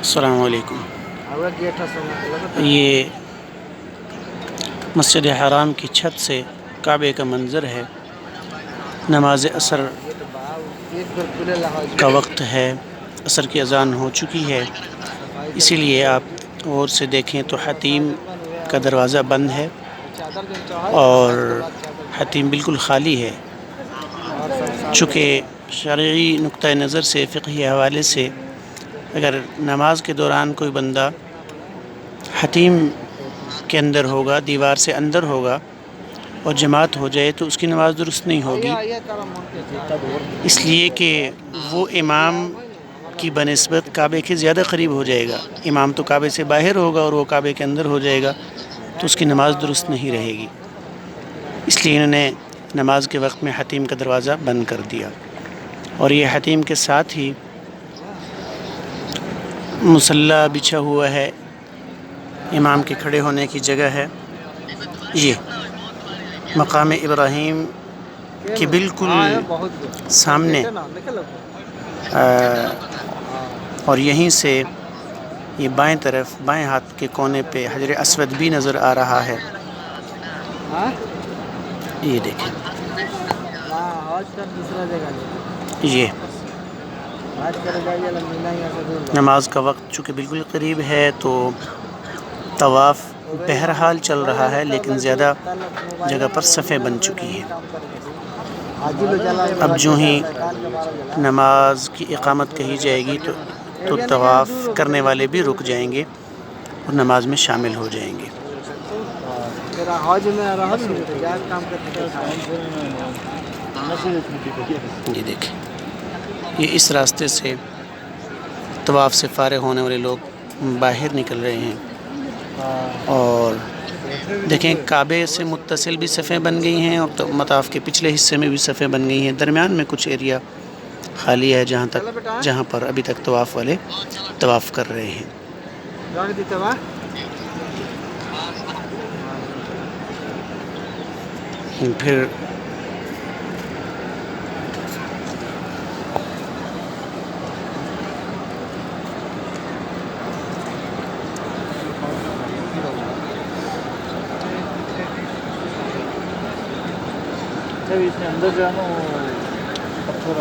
السلام علیکم۔ یہ مسجد حرام کی چھت سے کعبے کا منظر ہے۔ نماز عصر کا وقت ہے، عصر کی اذان ہو چکی ہے، اسی لیے آپ غور سے دیکھیں تو حتیم کا دروازہ بند ہے اور حتیم بالکل خالی ہے، چونکہ شرعی نقطہ نظر سے، فقہی حوالے سے اگر نماز کے دوران کوئی بندہ حتیم کے اندر ہوگا، دیوار سے اندر ہوگا اور جماعت ہو جائے تو اس کی نماز درست نہیں ہوگی، اس لیے کہ وہ امام کی بنسبت کعبے کے زیادہ قریب ہو جائے گا۔ امام تو کعبے سے باہر ہوگا اور وہ کعبے کے اندر ہو جائے گا تو اس کی نماز درست نہیں رہے گی، اس لیے انہوں نے نماز کے وقت میں حتیم کا دروازہ بند کر دیا۔ اور یہ حتیم کے ساتھ ہی مصلی بچھا ہوا ہے، امام کے کھڑے ہونے کی جگہ ہے۔ یہ مقام ابراہیم کے بالکل سامنے اور یہیں سے یہ بائیں طرف، بائیں ہاتھ کے کونے پہ حجر اسود بھی نظر آ رہا ہے۔ یہ دیکھیں، یہ نماز کا وقت چونکہ بالکل قریب ہے تو طواف بہرحال چل رہا ہے، لیکن زیادہ جگہ پر صفیں بن چکی ہیں۔ اب جو ہی نماز کی اقامت کہی جائے گی تو طواف کرنے والے بھی رک جائیں گے اور نماز میں شامل ہو جائیں گے۔ یہ دیکھیں، یہ اس راستے سے طواف سے فارغ ہونے والے لوگ باہر نکل رہے ہیں، اور دیکھیں کعبے سے متصل بھی صفیں بن گئی ہیں اور مطاف کے پچھلے حصے میں بھی صفیں بن گئی ہیں، درمیان میں کچھ ایریا خالی ہے جہاں پر ابھی تک طواف والے طواف کر رہے ہیں۔ پھر اندر جانا پتھر